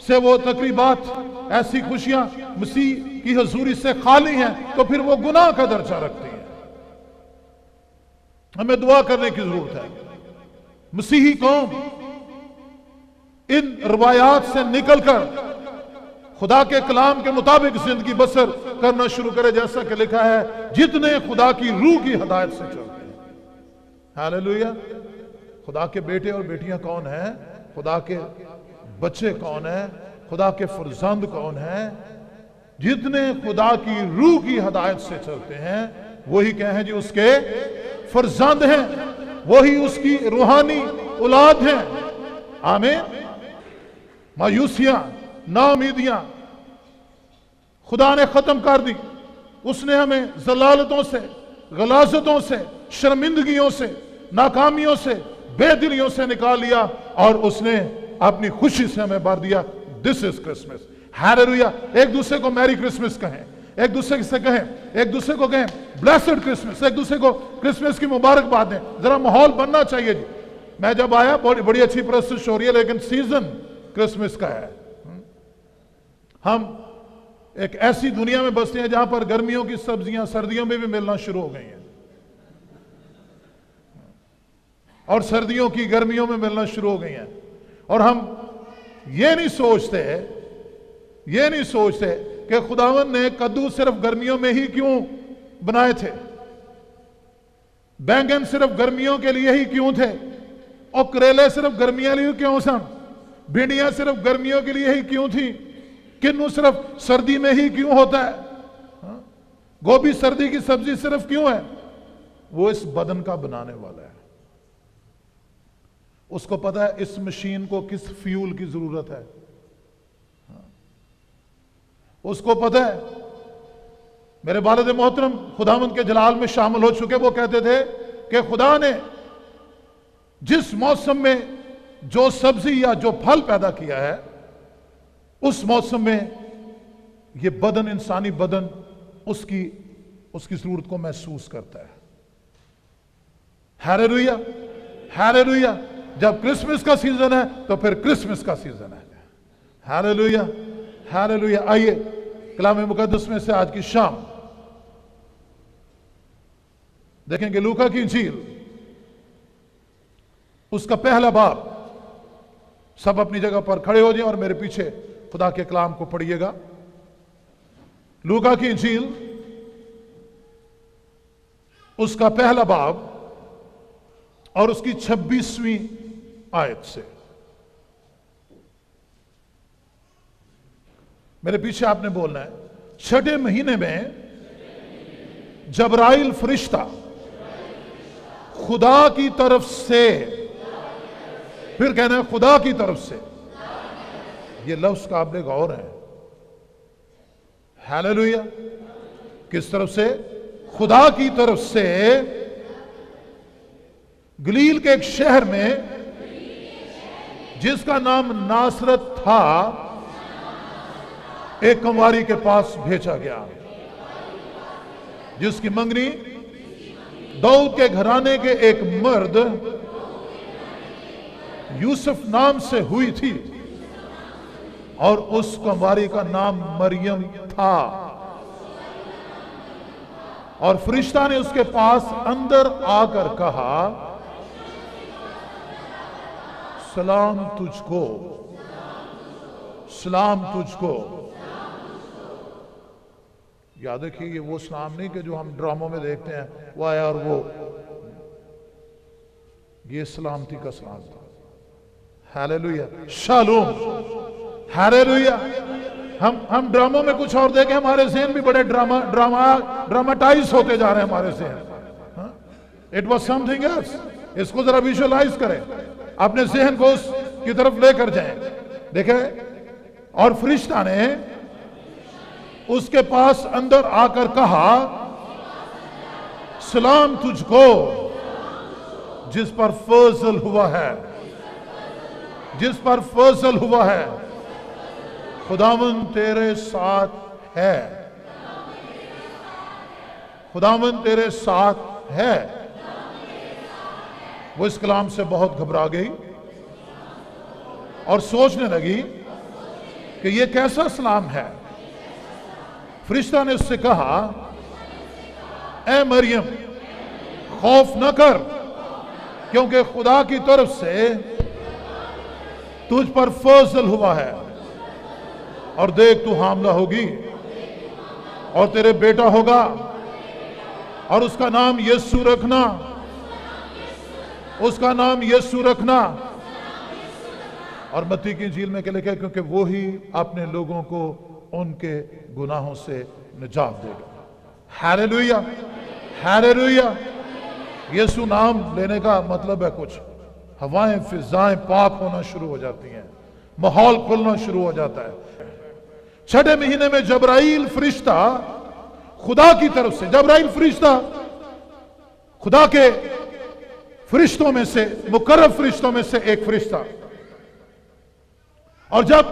سے وہ تقریبات، ایسی خوشیاں مسیح کی حضوری سے خالی ہیں تو پھر وہ گناہ کا درجہ رکھتی ہیں۔ ہمیں دعا کرنے کی ضرورت ہے۔ مسیحی قوم ان روایات سے نکل کر خدا کے کلام کے مطابق زندگی بسر کرنا شروع کرے، جیسا کہ لکھا ہے جتنے خدا کی روح کی ہدایت سے چلتے ہیں۔ ہاللیلویا۔ خدا کے بیٹے اور بیٹیاں کون ہیں؟ خدا کے بچے کون ہیں؟ خدا کے فرزند کون ہیں؟ جتنے خدا کی روح کی ہدایت سے چلتے ہیں وہی کہیں جی اس کے فرزند ہیں، وہی اس کی روحانی اولاد ہیں۔ آمین۔ مایوسیاں، ناامیدیاں خدا نے ختم کر دی۔ اس نے ہمیں ضلالتوں سے، غلاظتوں سے، شرمندگیوں سے، ناکامیوں سے، بے دلیوں سے نکال لیا اور اس نے اپنی خوشی سے ہمیں بھر دیا۔ دس از کرسمس۔ ہاللیلویا۔ ایک دوسرے کو میری کرسمس کہیں، ایک دوسرے سے کہیں، ایک دوسرے کو کہیں بلیسڈ کرسمس، ایک دوسرے کو کرسمس کی مبارکباد دیں۔ ذرا ماحول بننا چاہیے جی۔ میں جب آیا بڑی اچھی پرستش ہو رہی ہے لیکن سیزن کرسمس کا ہے۔ ہم ایک ایسی دنیا میں بستے ہیں جہاں پر گرمیوں کی سبزیاں سردیوں میں بھی ملنا شروع ہو گئی ہیں، اور سردیوں کی گرمیوں میں ملنا شروع ہو گئی ہیں، اور ہم یہ نہیں سوچتے کہ خداوند نے کدو صرف گرمیوں میں ہی کیوں بنائے تھے، بینگن صرف گرمیوں کے لیے ہی کیوں تھے، اور کریلے صرف گرمیاں لیے کیوں سن، بھنڈیاں صرف گرمیوں کے لیے ہی کیوں تھی، کنو صرف سردی میں ہی کیوں ہوتا ہے، گوبھی سردی کی سبزی صرف کیوں ہے؟ وہ اس بدن کا بنانے والا ہے۔ اس کو پتا ہے اس مشین کو کس فیول کی ضرورت ہے، اس کو پتا ہے۔ میرے والد محترم خداوند کے جلال میں شامل ہو چکے، وہ کہتے تھے کہ خدا نے جس موسم میں جو سبزی یا جو پھل پیدا کیا ہے اس موسم میں یہ بدن، انسانی بدن اس کی ضرورت کو محسوس کرتا ہے۔ ہاللیلویا، ہاللیلویا۔ جب کرسمس کا سیزن ہے تو پھر کرسمس کا سیزن ہے۔ ہاللیلویا، ہاللیلویا۔ آئیے کلام مقدس میں سے آج کی شام دیکھیں گے لوکا کی انجیل، اس کا پہلا باب۔ سب اپنی جگہ پر کھڑے ہو جائیں اور میرے پیچھے خدا کے کلام کو پڑھیے گا۔ لوکا کی انجیل اس کا پہلا باب اور اس کی 26ویں آیت سے۔ میرے پیچھے آپ نے بولنا ہے، چھٹے مہینے میں جبرائیل فرشتہ خدا کی طرف سے، پھر کہنا ہے خدا کی طرف سے، یہ لفظ قابل غور ہے۔ ہاللیلویا۔ کس طرف سے؟ خدا کی طرف سے گلیل کے ایک شہر میں جس کا نام ناصرت تھا ایک کنواری کے پاس بھیجا گیا، جس کی منگنی داؤد کے گھرانے کے ایک مرد یوسف نام سے ہوئی تھی، اور اس کنواری کا نام مریم تھا۔ اور فرشتہ نے اس کے پاس اندر آ کر کہا، سلام تجھ کو، سلام تجھ کو۔ یاد رکھیے یہ وہ سلام نہیں کہ جو ہم ڈراموں میں دیکھتے ہیں، وہ آیا اور وہ، یہ سلامتی کا سلام تھا۔ ہاللیلویا، شالوم، ہاللیلویا۔ ہم ڈراموں میں کچھ اور دیکھیں، ہمارے ذہن بھی بڑے ڈراماٹائز ہوتے جا رہے ہیں ہمارے ذہن۔ It was something else. اس کو ذرا ویژوائز کریں، اپنے ذہن کو اس کی طرف لے کر جائیں۔ دیکھیں، اور فرشتہ نے اس کے پاس اندر آ کر کہا، سلام تجھ کو جس پر فضل ہوا ہے، جس پر فضل ہوا ہے، خداوند تیرے ساتھ ہے، خداوند تیرے ساتھ ہے۔ وہ اس کلام سے بہت گھبرا گئی اور سوچنے لگی کہ یہ کیسا سلام ہے؟ فرشتہ نے اس سے کہا اے مریم خوف نہ کر، کیونکہ خدا کی طرف سے تجھ پر فضل ہوا ہے، اور دیکھ تو حاملہ ہوگی اور تیرے بیٹا ہوگا اور اس کا نام یسوع رکھنا، اس کا نام یسوع رکھنا۔ اور متی کی انجیل میں کیا لکھا ہے؟ کیونکہ وہی اپنے لوگوں کو ان کے گناہوں سے نجات دے گا۔ Hallelujah, hallelujah. یسوع نام لینے کا مطلب ہے کچھ، ہوائیں فضائیں پاک ہونا شروع ہو جاتی ہیں، ماحول کھلنا شروع ہو جاتا ہے۔ چھٹے مہینے میں جبرائیل فرشتہ خدا کی طرف سے، جبرائیل فرشتہ خدا کے فرشتوں میں سے، مقرب فرشتوں میں سے ایک فرشتہ، اور جب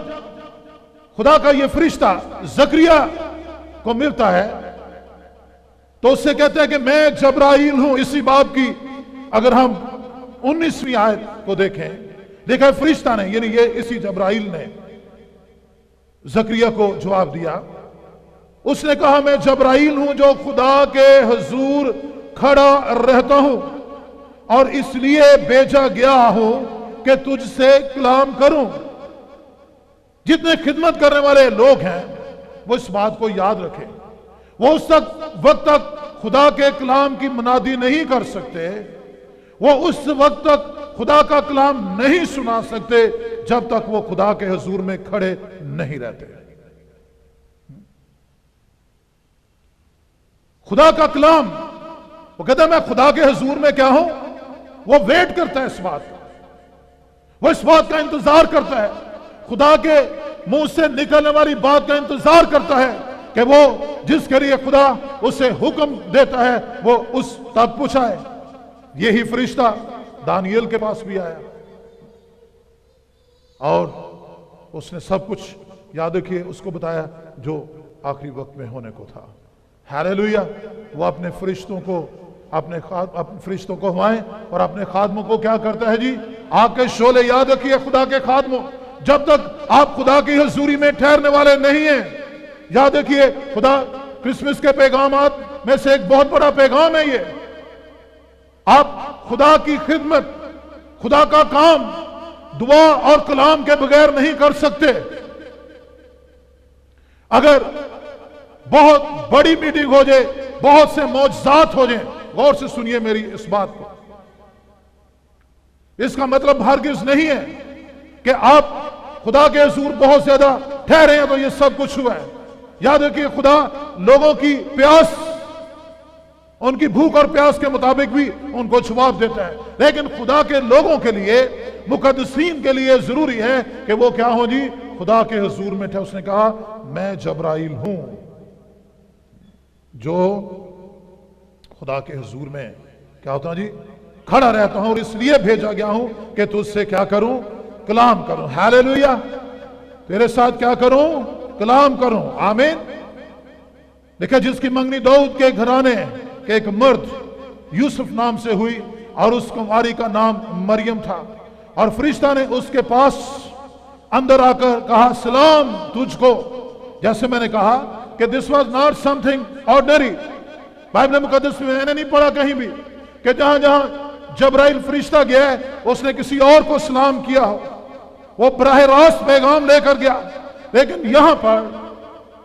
خدا کا یہ فرشتہ زکریا کو ملتا ہے تو اس سے کہتا ہے کہ میں جبرائیل ہوں۔ اسی باب کی اگر ہم 19ویں آیت کو دیکھیں، دیکھا فرشتہ نے، یعنی یہ اسی جبرائیل نے زکریا کو جواب دیا۔ اس نے کہا میں جبرائیل ہوں جو خدا کے حضور کھڑا رہتا ہوں، اور اس لیے بھیجا گیا ہوں کہ تجھ سے کلام کروں۔ جتنے خدمت کرنے والے لوگ ہیں وہ اس بات کو یاد رکھیں، وہ اس وقت تک خدا کے کلام کی منادی نہیں کر سکتے، وہ اس وقت تک خدا کا کلام نہیں سنا سکتے جب تک وہ خدا کے حضور میں کھڑے نہیں رہتے۔ خدا کا کلام، وہ کہتا ہے میں خدا کے حضور میں کیا ہوں، وہ ویٹ کرتا ہے اس بات کا، وہ اس بات کا انتظار کرتا ہے، خدا کے منہ سے نکلنے والی بات کا انتظار کرتا ہے کہ وہ جس کے لیے خدا اسے حکم دیتا ہے وہ اس تک پہنچائے۔ یہی فرشتہ دانیل کے پاس بھی آیا اور اس نے سب کچھ یاد رکھیے اس کو بتایا جو آخری وقت میں ہونے کو تھا۔ ہیلیلویا۔ وہ اپنے فرشتوں کو اپنے فرشتوں کو ہوائیں اور اپنے خادموں کو کیا کرتا ہے جی؟ آگ کے شعلے۔ یاد رکھیے خدا کے خادموں، جب تک آپ خدا کی حضوری میں ٹھہرنے والے نہیں ہیں، یاد رکھیے خدا کرسمس کے پیغامات میں سے ایک بہت بڑا پیغام ہے یہ، آپ خدا کی خدمت، خدا کا کام دعا اور کلام کے بغیر نہیں کر سکتے۔ اگر بہت بڑی میٹنگ ہو جائے، بہت سے معجزات ہو جائیں، غور سے سنیے میری اس بات کو، اس کا مطلب ہرگز نہیں ہے کہ آپ خدا کے حضور بہت زیادہ ٹھہرے ہیں تو یہ سب کچھ ہوا ہے۔ یاد رکھیے خدا لوگوں کی پیاس، ان کی بھوک اور پیاس کے مطابق بھی ان کو جواب دیتا ہے، لیکن خدا کے لوگوں کے لیے، مقدسین کے لیے ضروری ہے کہ وہ کیا ہوں جی؟ خدا کے حضور میں ٹھہر۔ اس نے کہا میں جبرائیل ہوں جو خدا کے حضور میں کیا ہوتا ہے جی؟ کھڑا رہتا ہوں، اور اس لیے بھیجا گیا ہوں کہ تجھ سے کیا کروں؟ کلام کروں۔ ہیلیلویا۔ تیرے ساتھ کیا کروں؟ کلام کروں۔ آمین۔ دیکھا جس کی منگنی داؤد کے گھرانے کے ایک مرد یوسف نام سے ہوئی اور اس کماری کا نام مریم تھا، اور فرشتہ نے اس کے پاس اندر آ کر کہا سلام تجھ کو۔ جیسے میں نے کہا کہ this was not something ordinary۔ Bible مقدس میں نے نہیں پڑھا کہیں بھی کہ جہاں جہاں جبرائیل فرشتہ گیا ہے اس نے کسی اور کو سلام کیا ہو، وہ براہ راست پیغام لے کر گیا، لیکن یہاں پر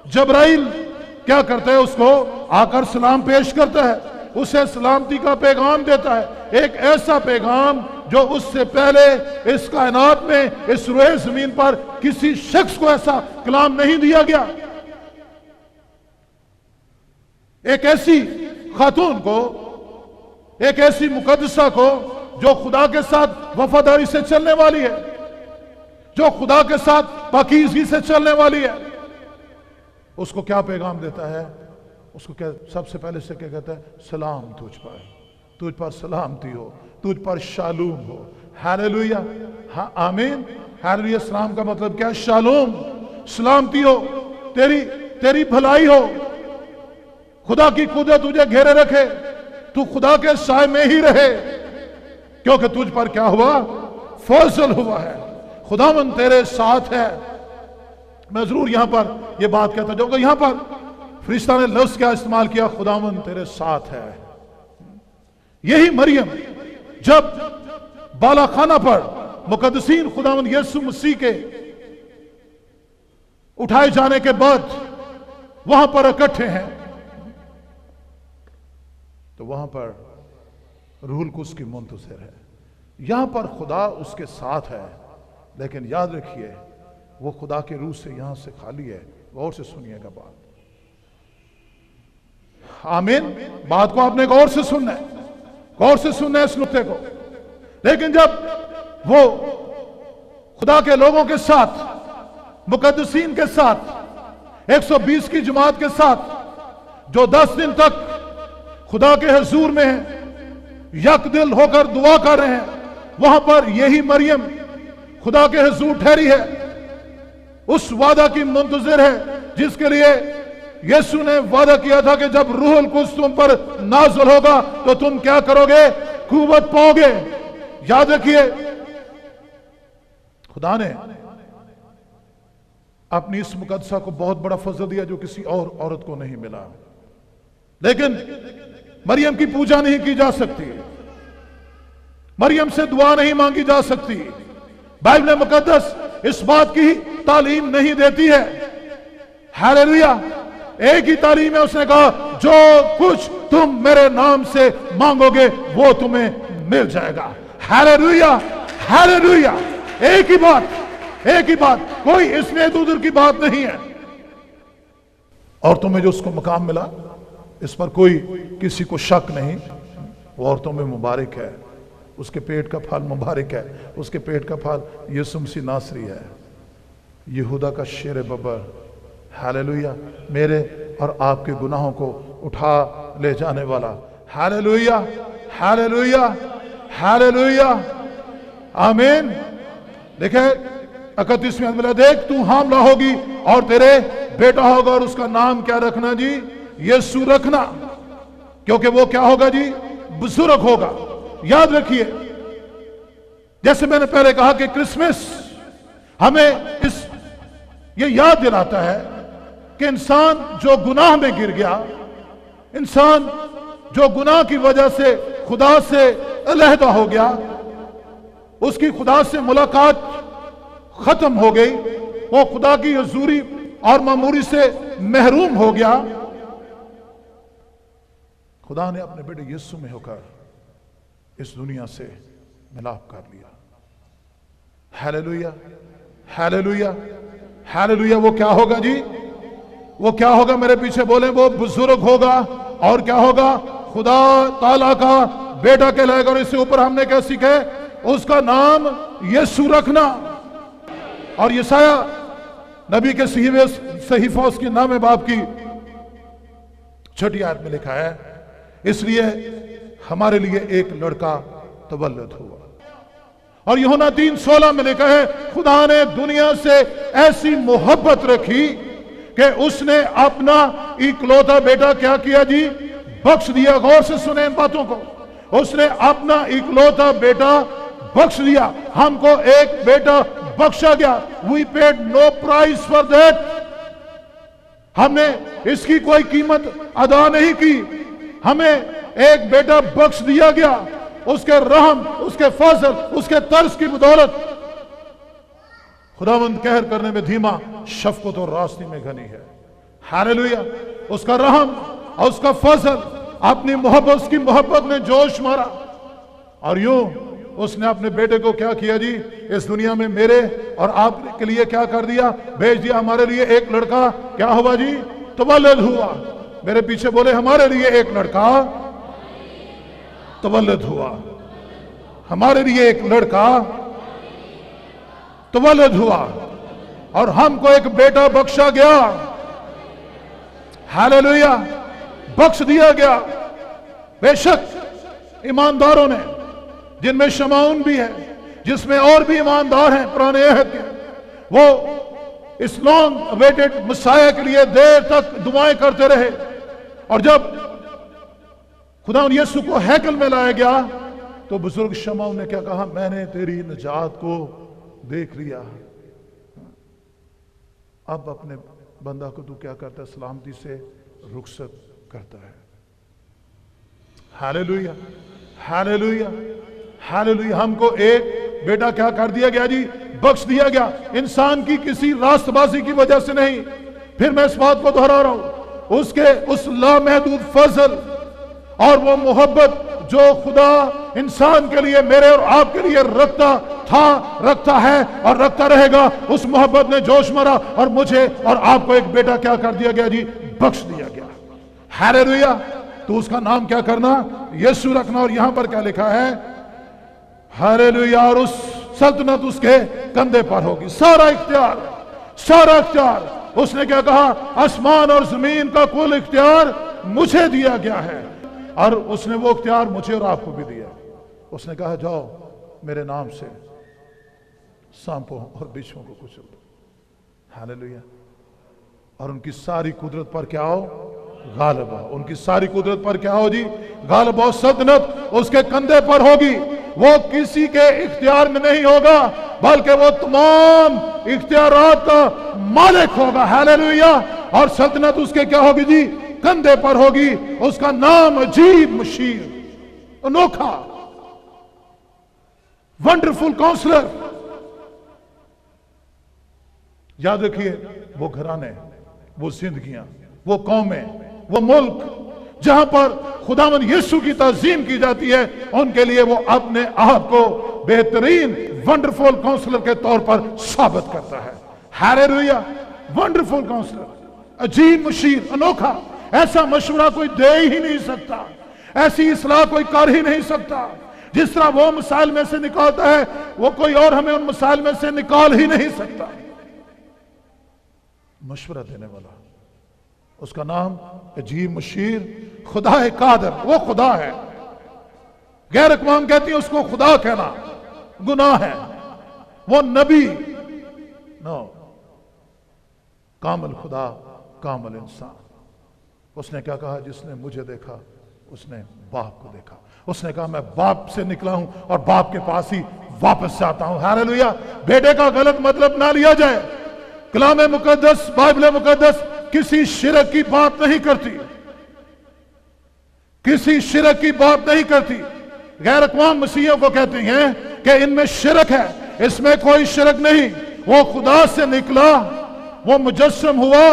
جبرائیل کیا کرتا ہے؟ اس کو آ کر سلام پیش کرتا ہے، اسے سلامتی کا پیغام دیتا ہے، ایک ایسا پیغام جو اس سے پہلے اس کائنات میں، اس روئے زمین پر کسی شخص کو ایسا کلام نہیں دیا گیا۔ ایک ایسی خاتون کو، ایک ایسی مقدسہ کو جو خدا کے ساتھ وفاداری سے چلنے والی ہے، جو خدا کے ساتھ پاکیزگی سے چلنے والی ہے، اس کو کیا پیغام دیتا ہے؟ اس کو سب سے پہلے سے کیا کہتا ہے؟ سلام تجھ پر سلامتی ہو، تجھ پر شالوم ہو۔ ہیلیلویا۔ ہاں آمین۔ ہیلیلویا۔ سلام کا مطلب کیا ہے؟ شالوم، سلامتی ہو، تیری بھلائی ہو، خدا کی قدرت تجھے گھیرے رکھے، تو خدا کے سائے میں ہی رہے، کیونکہ تجھ پر کیا ہوا؟ فضل ہوا ہے، خداوند تیرے ساتھ ہے۔ میں ضرور یہاں پر یہ بات کہتا جاؤں گا، یہاں پر فرشتہ نے لفظ کیا استعمال کیا؟ خداوند تیرے ساتھ ہے۔ یہی مریم جب بالا خانہ پر مقدسین خداوند یسوع مسیح کے اٹھائے جانے کے بعد وہاں پر اکٹھے ہیں، تو وہاں پر روح القدس کی منتظر ہے۔ یہاں پر خدا اس کے ساتھ ہے، لیکن یاد رکھیے وہ خدا کے روح سے یہاں سے خالی ہے۔ غور سے سنیے گا بات، آمین۔ بات کو آپ نے غور سے سننا ہے، غور سے سننا ہے اس نقطے کو۔ لیکن جب وہ خدا کے لوگوں کے ساتھ، مقدسین کے ساتھ، 120 کی جماعت کے ساتھ جو 10 دن تک خدا کے حضور میں ہیں، یک دل ہو کر دعا کر رہے ہیں، وہاں پر یہی مریم خدا کے حضور ٹھہری ہے، اس وعدہ کی منتظر ہے جس کے لیے یسوع نے وعدہ کیا تھا کہ جب روح القدس تم پر نازل ہوگا تو تم کیا کرو گے؟ قوت پاؤ گے۔ یاد رکھیے خدا نے اپنی اس مقدسہ کو بہت بڑا فضل دیا جو کسی اور عورت کو نہیں ملا، لیکن مریم کی پوجا نہیں کی جا سکتی، مریم سے دعا نہیں مانگی جا سکتی۔ بائبل مقدس اس بات کی تعلیم نہیں دیتی ہے۔ ہیلیلویا! ایک ہی تعلیم ہے، اس نے کہا جو کچھ تم میرے نام سے مانگو گے وہ تمہیں مل جائے گا۔ ہیلیلویا! ہیلیلویا! ایک ہی بات، ایک ہی بات، کوئی اس میں ادھر کی بات نہیں ہے۔ عورتوں میں جو اس کو مقام ملا اس پر کوئی کسی کو شک نہیں، وہ عورتوں میں مبارک ہے، اس کے پیٹ کا پھل مبارک ہے، اس کے پیٹ کا پھل یسوع مسیح ناصری ہے، یہودا کا شیر ببر۔ ہیلیلویا! میرے اور آپ کے گناہوں کو اٹھا لے جانے والا۔ ہیلیلویا! ہیلیلویا! ہیلیلویا! آمین۔ دیکھیں 31 میں ملا، دیکھ تو حاملہ ہوگی اور تیرے بیٹا ہوگا اور اس کا نام کیا رکھنا جی؟ یسوع رکھنا، کیونکہ وہ کیا ہوگا جی؟ بزرگ ہوگا۔ یاد رکھیے جیسے میں نے پہلے کہا کہ کرسمس ہمیں یہ یاد دلاتا ہے کہ انسان جو گناہ میں گر گیا، انسان جو گناہ کی وجہ سے خدا سے علیحدہ ہو گیا، اس کی خدا سے ملاقات ختم ہو گئی، وہ خدا کی حضوری اور معموری سے محروم ہو گیا، خدا نے اپنے بیٹے یسوع میں ہو کر اس دنیا سے ملاپ کر لیا۔ ہیلیلویا! ہیلیلویا! ہیلیلویا! وہ کیا ہوگا جی؟ وہ کیا ہوگا؟ میرے پیچھے بولیں، وہ بزرگ ہوگا اور کیا ہوگا؟ خدا تعالیٰ کا بیٹا کہلائے گا۔ اور اس سے اوپر ہم نے کیا سیکھا ہے؟ اس کا نام یسوع رکھنا۔ اور یسایہ نبی کے صحیفہ اس کی نام باب کی 6 آیت میں لکھا ہے، اس لیے ہمارے لیے ایک لڑکا تولد ہوا۔ اور یوحنا 3:16 میں لکھا ہے، خدا نے دنیا سے ایسی محبت رکھی کہ اس نے اپنا اکلوتا بیٹا کیا کیا جی؟ بخش دیا۔ غور سے سنیں ان باتوں کو، اس نے اپنا اکلوتا بیٹا بخش دیا۔ ہم کو ایک بیٹا بخشا گیا۔ We paid no price for that۔ ہم نے اس کی کوئی قیمت ادا نہیں کی، ہمیں ایک بیٹا بخش دیا گیا، اس کے رحم، اس کے فضل، اس کے ترس کی بدولت۔ خداوند قہر کرنے میں دھیما، شفقت اور راستی میں گھنی ہے۔ ہیلیلویا! اس کا رحم اور اس کا فضل، اپنی محبت، اس کی محبت نے جوش مارا، اور یوں اس نے اپنے بیٹے کو کیا کیا جی؟ اس دنیا میں میرے اور آپ کے لیے کیا کر دیا؟ بھیج دیا۔ ہمارے لیے ایک لڑکا کیا ہوا جی؟ تولد ہوا۔ میرے پیچھے بولے، ہمارے لیے ایک لڑکا تولد ہوا۔ ہمارے لیے ایک لڑکا تولد ہوا، اور ہم کو ایک بیٹا بخشا گیا۔ ہیلیلویا! بخش دیا گیا۔ بے شک ایمانداروں نے، جن میں شمعون بھی ہے، جس میں اور بھی ایماندار ہیں پرانے عہد کے، وہ اس لانگ اویٹڈ مسیح کے لیے دیر تک دعائیں کرتے رہے۔ اور جب خدا یسوع کو ہیکل میں لایا گیا تو بزرگ شمعون نے کیا کہا؟ میں نے تیری نجات کو دیکھ لیا۔ اب اپنے بندہ کو تو کیا کرتا ہے؟ سلامتی سے رخصت کرتا ہے۔ ہاللیلویہ، ہاللیلویہ، ہاللیلویہ۔ ہم کو ایک بیٹا کیا کر دیا گیا جی؟ بخش دیا گیا، انسان کی کسی راست بازی کی وجہ سے نہیں۔ پھر میں اس بات کو دہرا رہا ہوں، اس کے اس لامحدود فضل اور وہ محبت جو خدا انسان کے لیے، میرے اور آپ کے لیے رکھتا تھا، رکھتا ہے اور رکھتا رہے گا، اس محبت نے جوش مرا اور مجھے اور آپ کو ایک بیٹا کیا کر دیا گیا جی؟ بخش دیا گیا۔ ہاللیلویہ۔ تو اس کا نام کیا کرنا؟ یسوع رکھنا۔ اور یہاں پر کیا لکھا ہے؟ ہاللیلویہ۔ اور اس سلطنت اس کے کندھے پر ہوگی، سارا اختیار، سارا اختیار۔ اس نے کیا کہا؟ آسمان اور زمین کا کل اختیار مجھے دیا گیا ہے، اور اس نے وہ اختیار مجھے اور آپ کو بھی دیا۔ اس نے کہا جاؤ میرے نام سے سانپوں اور بچھوؤں کو کچل دو۔ ہاللیلویہ۔ اور ان کی ساری قدرت پر کیا ہو؟ غالب ہو۔ ان کی ساری قدرت پر کیا ہو جی؟ غالب ہو۔ سلطنت اس کے کندھے پر ہوگی، وہ کسی کے اختیار میں نہیں ہوگا، بلکہ وہ تمام اختیارات کا مالک ہوگا۔ ہاللیلویہ۔ اور سلطنت اس کے کیا ہوگی جی؟ کندھے پر ہوگی۔ اس کا نام عجیب، مشیر، انوکھا، ونڈرفل کاؤنسلر۔ یاد رکھیے، وہ گھرانے، وہ زندگیاں، وہ قومیں، وہ ملک جہاں پر خداوند یسوع کی تعظیم کی جاتی ہے، ان کے لیے وہ اپنے آپ کو بہترین ونڈرفل کاؤنسلر کے طور پر ثابت کرتا ہے۔ ہاللیلویہ۔ ونڈرفل کاؤنسلر، عجیب مشیر، انوکھا۔ ایسا مشورہ کوئی دے ہی نہیں سکتا، ایسی اصلاح کوئی کر ہی نہیں سکتا۔ جس طرح وہ مسائل میں سے نکالتا ہے، وہ کوئی اور ہمیں ان مسائل میں سے نکال ہی نہیں سکتا۔ مشورہ دینے والا، اس کا نام عجیب مشیر، خدا قادر، وہ خدا ہے۔ غیر اقوام کہتی ہیں اس کو خدا کہنا گناہ ہے، وہ نبی نو، کامل خدا، کامل انسان۔ اس نے کیا کہا؟ جس نے مجھے دیکھا اس نے باپ کو دیکھا۔ اس نے کہا میں باپ سے نکلا ہوں اور باپ کے پاس ہی واپس سے آتا ہوں۔ ہاللیلویہ۔ بیٹے کا غلط مطلب نہ لیا جائے۔ کلام مقدس، بائبل مقدس کسی شرک کی بات نہیں کرتی، کسی شرک کی بات نہیں کرتی۔ غیر اقوام مسیحیوں کو کہتے ہیں کہ ان میں شرک ہے، اس میں کوئی شرک نہیں۔ وہ خدا سے نکلا، وہ مجسم ہوا،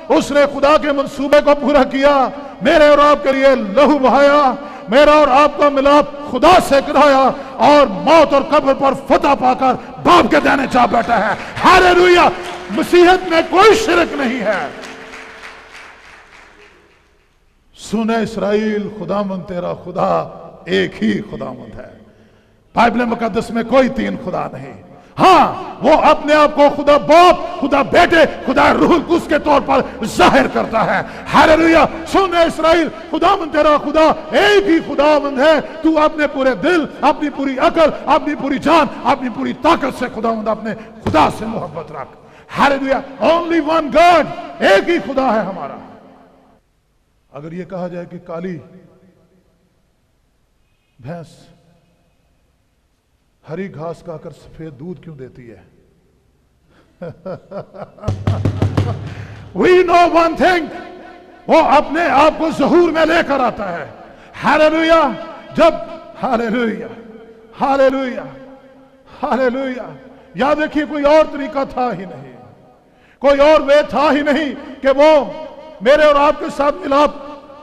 اس نے خدا کے منصوبے کو پورا کیا، میرے اور آپ کے لیے لہو بہایا، میرا اور آپ کا ملاپ خدا سے کرایا، اور موت اور قبر پر فتح پا کر باپ کے دینے جا بیٹھا ہے۔ ہاللیلویہ۔ مسیحیت میں کوئی شرک نہیں ہے۔ سن اسرائیل، خداوند تیرا خدا ایک ہی خداوند ہے۔ بائبل مقدس میں کوئی تین خدا نہیں۔ ہاں، وہ اپنے آپ کو خدا باپ، خدا بیٹے، خدا روح القدس کے طور پر ظاہر کرتا ہے۔ ہاللیلویہ۔ سن اسرائیل، خداوند تیرا خدا ایک ہی خداوند ہے۔ تو اپنے پورے دل، اپنی پوری عقل، اپنی پوری جان، اپنی پوری طاقت سے خداوند اپنے خدا سے محبت رکھ۔ ہاللیلویہ۔ اونلی ون گاڈ، ایک ہی خدا ہے ہمارا۔ اگر یہ کہا جائے کہ کالی بھینس ہری گھاس کھا کر سفید دودھ کیوں دیتی ہے؟ We know one thing، وہ اپنے آپ کو ظہور میں لے کر آتا ہے۔ ہاللیلویہ۔ جب ہاللیلویہ، ہاللیلویہ، ہاللیلویہ۔ یاد رکھیے، کوئی اور طریقہ تھا ہی نہیں، کوئی اور وے تھا ہی نہیں کہ وہ میرے اور آپ کے ساتھ ملاپ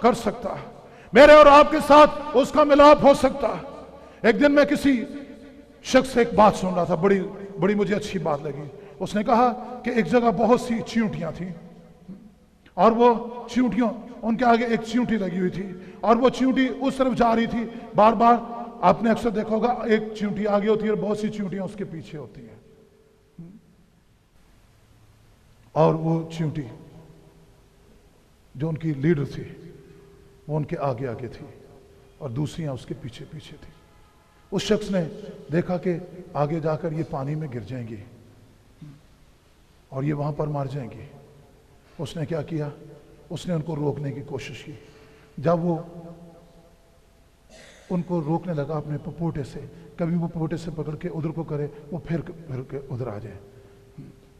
کر سکتا، میرے اور آپ کے ساتھ اس کا ملاپ ہو سکتا۔ ایک دن میں کسی شخص سے ایک بات سن رہا تھا، بڑی مجھے اچھی بات لگی۔ اس نے کہا کہ ایک جگہ بہت سی چیونٹیاں تھیں، اور وہ چیونٹیوں، ان کے آگے ایک چیونٹی لگی ہوئی تھی، اور وہ چیونٹی اس طرف جا رہی تھی۔ بار بار آپ نے اکثر دیکھا ہوگا، ایک چیونٹی آگے ہوتی ہے اور بہت سی چیونٹیاں اس کے پیچھے ہوتی ہیں، اور وہ چیونٹی جو ان کی لیڈر تھی وہ ان کے آگے آگے تھی، اور دوسریاں اس کے پیچھے پیچھے تھی۔ اس شخص نے دیکھا کہ آگے جا کر یہ پانی میں گر جائیں گی اور یہ وہاں پر مر جائیں گی۔ اس نے کیا کیا؟ اس نے ان کو روکنے کی کوشش کی۔ جب وہ ان کو روکنے لگا اپنے پپوٹے سے، کبھی وہ پپوٹے سے پکڑ کے ادھر کو کرے، وہ پھر کے ادھر آ جائے،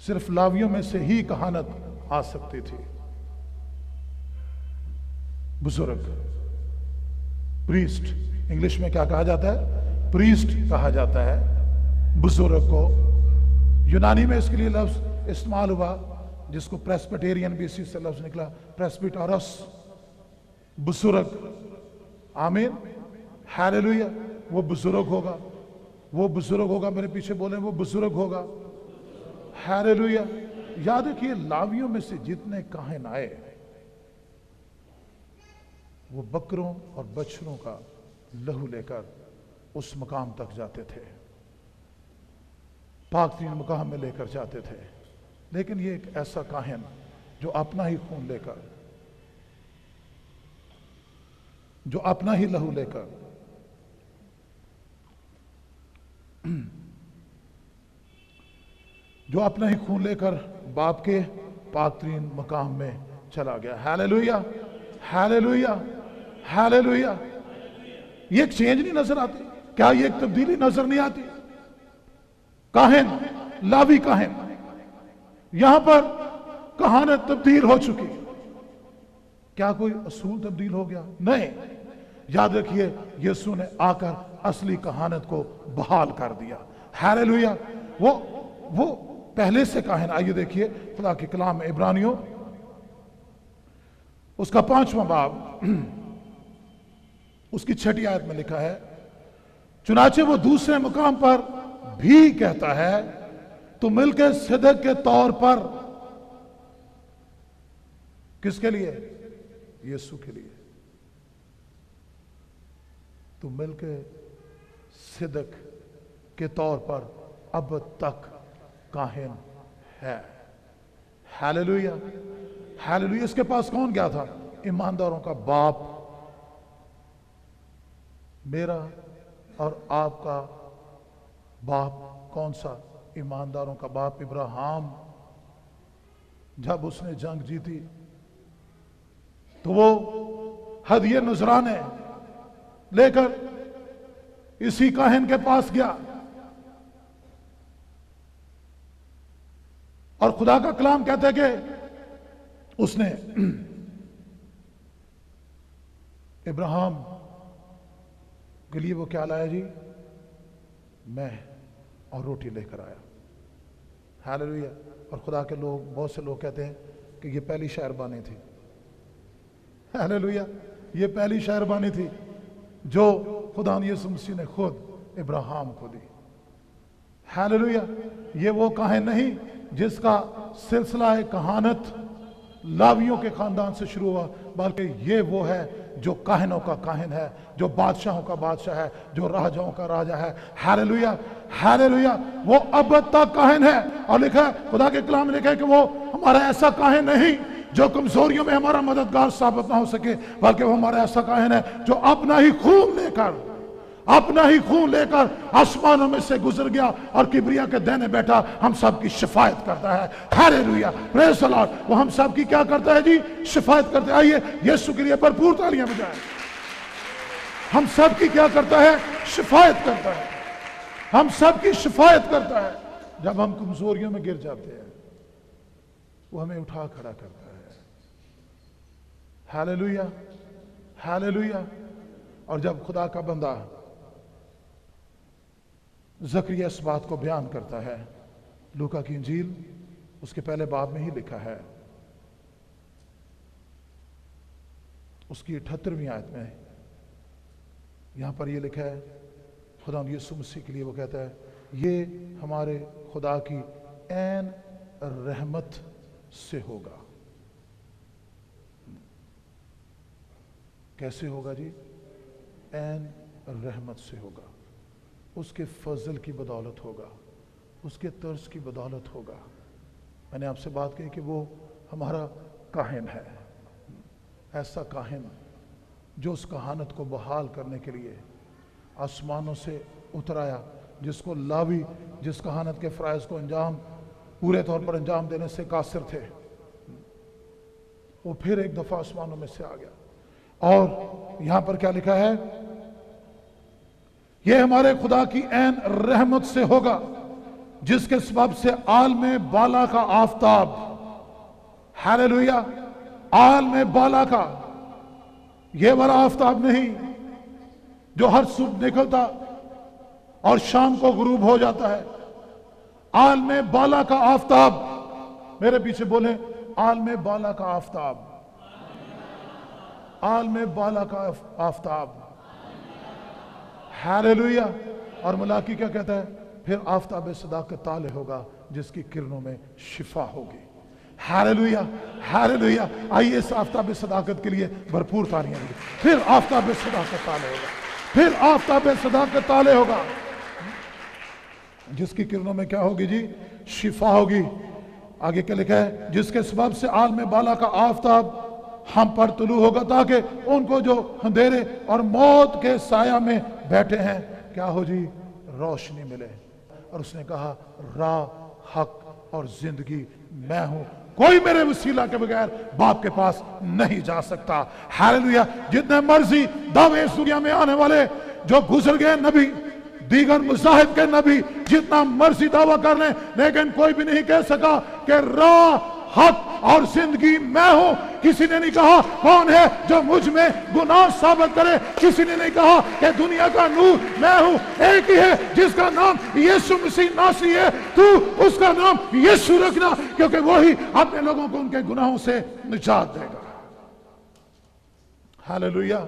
صرف لاویوں میں سے ہی کہانت آ سکتی تھی. بزرگ، پریسٹ، انگلش میں کیا کہا جاتا ہے؟ پریسٹ کہا جاتا ہے بزرگ کو. یونانی میں اس کے لیے لفظ استعمال ہوا جس کو پریسبیٹیرین بھی اسی سے لفظ نکلا، پریسبیٹارس، بزرگ. آمین، ہیلیلویہ. وہ بزرگ ہوگا، وہ بزرگ ہوگا. میرے پیچھے بولیں وہ بزرگ ہوگا. ہیلیلویہ. یاد رکھیے لاویوں میں سے جتنے کاہن آئے وہ بکروں اور بچڑوں کا لہو لے کر اس مقام تک جاتے تھے، پاک ترین مقام میں لے کر جاتے تھے. لیکن یہ ایک ایسا کاہن جو اپنا ہی خون لے کر، جو اپنا ہی لہو لے کر جو اپنا ہی خون لے کر باپ کے پاک ترین مقام میں چلا گیا. ہیلیلویہ، ہیلیلویہ، ہیلیلویہ. یہ ایک چینج نہیں نظر آتی؟ کیا یہ ایک تبدیلی نظر نہیں آتی؟ کاہن، لاوی کاہن، یہاں پر کہانت تبدیل ہو چکی. کیا کوئی اصول تبدیل ہو گیا؟ نہیں. یاد رکھیے یسوع نے آ کر اصلی کہانت کو بحال کر دیا. ہیلیلویہ. وہ پہلے سے کاہن. آئیے دیکھیے خدا کے کلام میں عبرانیوں اس کا 5واں باب اس کی 6 آیت میں لکھا ہے، چنانچہ وہ دوسرے مقام پر بھی کہتا ہے تو مل کے صدق کے طور پر. کس کے لیے؟ یسوع کے لیے. تو مل کے صدق کے طور پر اب تک کاہن ہے. ہیلیلویہ، ہیلیلویہ. اس کے پاس کون گیا تھا؟ ایمانداروں کا باپ. میرا اور آپ کا باپ کون سا؟ ایمانداروں کا باپ ابراہیم. جب اس نے جنگ جیتی تو وہ ہدیہ نذرانے لے کر اسی کاہن کے پاس گیا، اور خدا کا کلام کہتا ہے کہ اس نے ابراہیم کے لیے وہ کیا لایا جی؟ میں اور روٹی لے کر آیا. ہیلیلویہ. اور خدا کے لوگ، بہت سے لوگ کہتے ہیں کہ یہ پہلی شہربانی تھی. ہیلیلویہ. یہ پہلی شہربانی تھی جو خدا یسوع مسیح نے خود ابراہیم کو دی. ہیلیلویہ. یہ وہ کاہن نہیں جس کا سلسلہ کہانت لاویوں کے خاندان سے شروع ہوا، بلکہ یہ وہ ہے جو کاہنوں کا کاہن ہے، جو بادشاہوں کا بادشاہ ہے، جو راجاؤں کا راجا ہے. ہیلیلویہ، ہیلیلویہ. وہ اب تک کاہن ہے. اور لکھا ہے خدا کے کلام میں لکھا ہے کہ وہ ہمارا ایسا کاہن نہیں جو کمزوریوں میں ہمارا مددگار ثابت نہ ہو سکے، بلکہ وہ ہمارا ایسا کاہن ہے جو اپنا ہی خون لے کر آسمانوں میں سے گزر گیا اور کبریا کے دینے بیٹھا ہم سب کی شفاعت کرتا ہے. ہیلیلویہ، پریز دی لارڈ. وہ ہم سب کی کیا کرتا ہے جی؟ شفاعت کرتا ہے. آئیے یسوع کے لیے بھرپور تالیاں بجائیں. ہم سب کی کیا کرتا ہے؟ شفاعت کرتا ہے. ہم سب کی شفاعت کرتا ہے. جب ہم کمزوریوں میں گر جاتے ہیں وہ ہمیں اٹھا کھڑا کرتا ہے. ہیلیلویہ، ہیلیلویہ. اور جب خدا کا بندہ زکریا اس بات کو بیان کرتا ہے، لوکا کی انجیل اس کے پہلے باب میں ہی لکھا ہے، اس کی 78ویں آیت میں یہاں پر یہ لکھا ہے، خدا یسوع مسیح کے لیے وہ کہتا ہے یہ ہمارے خدا کی عین رحمت سے ہوگا. کیسے ہوگا جی؟ عین رحمت سے ہوگا. اس کے فضل کی بدولت ہوگا، اس کے طرز کی بدولت ہوگا. میں نے آپ سے بات کہی کہ وہ ہمارا کاہن ہے، ایسا کاہن جو اس کہانت کو بحال کرنے کے لیے آسمانوں سے اتر آیا، جس کو لاوی جس کہانت کے فرائض کو پورے طور پر انجام دینے سے قاصر تھے، وہ پھر ایک دفعہ آسمانوں میں سے آ گیا. اور یہاں پر کیا لکھا ہے؟ یہ ہمارے خدا کی عین رحمت سے ہوگا. جس کے سبب سے عالم بالا کا آفتاب، ہاللویا، عالم بالا کا، یہ والا آفتاب نہیں جو ہر صبح نکلتا اور شام کو غروب ہو جاتا ہے، عالم بالا کا آفتاب، میرے پیچھے بولیں عالم بالا کا آفتاب، عالم بالا کا آفتاب، ہاللویا۔ اور ملاکی کیا کہتا ہے؟ پھر آفتاب صداقت طالع ہوگا جس کی کرنوں میں شفا ہوگی، ہاللویا، ہاللویا۔ آئیے اس آفتاب صداقت کے لیے بھرپور تالیاں دیں۔ پھر آفتاب صداقت طالع ہوگا، پھر آفتاب صداقت طالع ہوگا جس کی کرنوں میں کیا ہوگی جی؟ شفا ہوگی۔ آگے کیا لکھا ہے؟ جس کے سبب سے عالم بالا کا آفتاب ہم پر طلوع ہوگا تاکہ ان کو جو اندھیرے اور موت کے سایہ میں بیٹھے ہیں کیا ہو جی؟ روشنی ملے۔ اور اس نے کہا راہ، حق اور زندگی میں ہوں، کوئی میرے وسیلہ کے بغیر باپ کے پاس نہیں جا سکتا، ہاللویا۔ جتنے مرضی دعوے اس دنیا میں آنے والے جو گزر گئے نبی، دیگر مذاہب کے نبی جتنا مرضی دعویٰ کر لیں، لیکن کوئی بھی نہیں کہہ سکا کہ راہ، حق اور زندگی میں ہوں۔ کسی نے نہیں کہا کون ہے جو مجھ میں گناہ ثابت کرے، کسی نے نہیں کہا کہ دنیا کا نور میں ہوں۔ ایک ہی ہے جس کا نام یسوع مسیح ناصری ہے، تو اس کا نام یسوع رکھنا، کیونکہ وہی اپنے لوگوں کو ان کے گناہوں سے نجات دے گا۔ Hallelujah,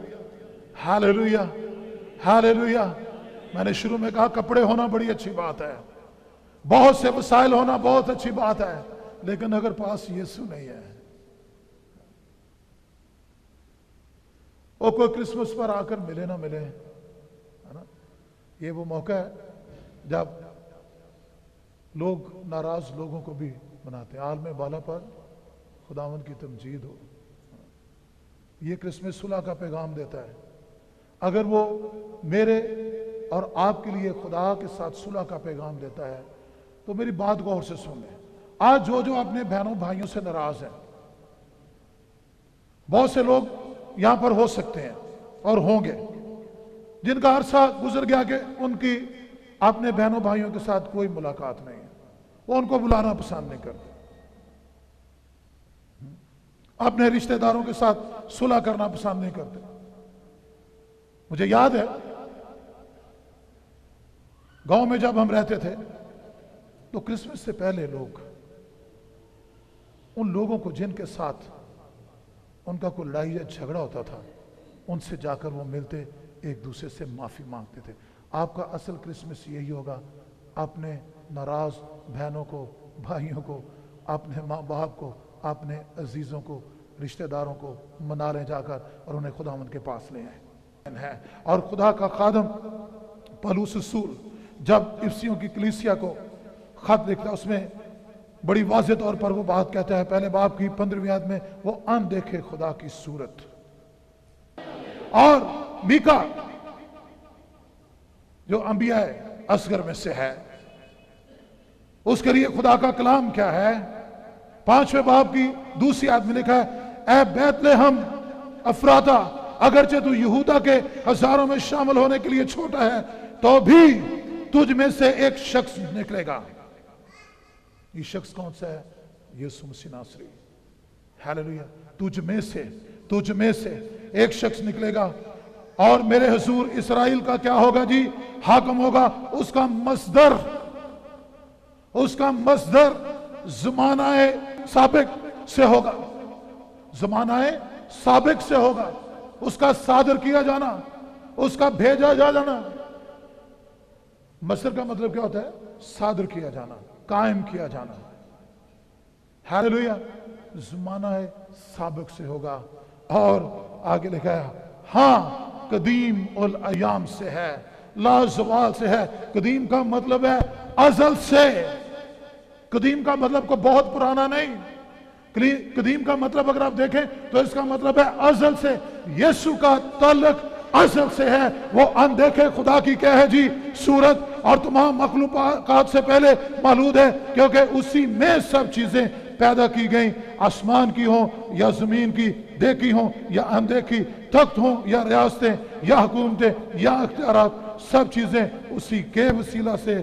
hallelujah, hallelujah. میں نے شروع میں کہا کپڑے ہونا بڑی اچھی بات ہے، بہت سے وسائل ہونا بہت اچھی بات ہے، لیکن اگر پاس یسوع نہیں ہے، وہ کوئی کرسمس پر آ کر ملے نہ ملے، ہے نا؟ یہ وہ موقع ہے جب لوگ ناراض لوگوں کو بھی مناتے ہیں، عالم بالا پر خداوند کی تمجید ہو۔ یہ کرسمس صلح کا پیغام دیتا ہے۔ اگر وہ میرے اور آپ کے لیے خدا کے ساتھ صلح کا پیغام دیتا ہے تو میری بات غور سے سن لیں۔ آج جو اپنے بہنوں بھائیوں سے ناراض ہیں، بہت سے لوگ یہاں پر ہو سکتے ہیں اور ہوں گے جن کا عرصہ گزر گیا کہ ان کی اپنے بہنوں بھائیوں کے ساتھ کوئی ملاقات نہیں ہے، وہ ان کو بلانا پسند نہیں کرتے، اپنے رشتہ داروں کے ساتھ صلح کرنا پسند نہیں کرتے۔ مجھے یاد ہے گاؤں میں جب ہم رہتے تھے تو کرسمس سے پہلے لوگ ان لوگوں کو جن کے ساتھ ان کا کوئی لڑائی یا جھگڑا ہوتا تھا ان سے جا کر وہ ملتے، ایک دوسرے سے معافی مانگتے تھے۔ آپ کا اصل کرسمس یہی ہوگا، اپنے ناراض بہنوں کو، بھائیوں کو، اپنے ماں باپ کو، اپنے عزیزوں کو، رشتہ داروں کو منا لیں جا کر اور انہیں خداوند کے پاس لے آئیں۔ اور خدا کا خادم پولس رسول جب افسیوں کی کلیسیا کو خط لکھتا ہے، اس میں بڑی واضح طور پر وہ بات کہتا ہے، پہلے باب کی 15ویں آیت میں، وہ ان دیکھے خدا کی صورت۔ اور میکا جو انبیاء اصغر میں سے ہے، اس کے لیے خدا کا کلام کیا ہے؟ 5ویں باب کی 2 آیت میں لکھا ہے، اے بیت لحم افراتا، اگرچہ تو یہودا کے ہزاروں میں شامل ہونے کے لیے چھوٹا ہے تو بھی تجھ میں سے ایک شخص نکلے گا۔ یہ شخص کون سا ہے؟ یسوع مسیح ناصری، ہاللویا۔ تجھ میں سے ایک شخص نکلے گا اور میرے حضور اسرائیل کا کیا ہوگا جی؟ حاکم ہوگا۔ اس کا مصدر زمانہ سابق سے ہوگا، زمانہ سابق سے ہوگا۔ اس کا صادر کیا جانا، اس کا بھیجا جانا۔ مصدر کا مطلب کیا ہوتا ہے؟ صادر کیا جانا، قائم کیا جانا، ہاللویا۔ زمانہ سابق سے ہوگا۔ اور آگے لکھا ہے، ہاں قدیم الایام سے ہے، لا زوال سے ہے۔ قدیم کا مطلب ہے ازل سے، قدیم کا مطلب کو بہت پرانا نہیں، قدیم کا مطلب اگر آپ دیکھیں تو اس کا مطلب ہے ازل سے۔ یسوع کا تعلق ازل سے ہے، وہ اندیکھے خدا کی کیا ہے جی؟ صورت، اور تمام مخلوقات سے پہلے مولود ہے، کیونکہ اسی میں سب چیزیں پیدا کی گئیں، آسمان کی ہوں یا زمین کی، دیکھی ہوں یا اندیکھی، تخت ہوں یا ریاستیں یا حکومتیں یا اختیارات، سب چیزیں اسی کے وسیلہ سے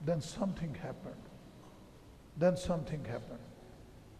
Then something happened. Then something happened.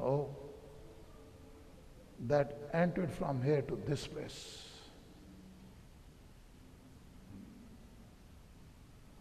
oh, that entered from here to this place,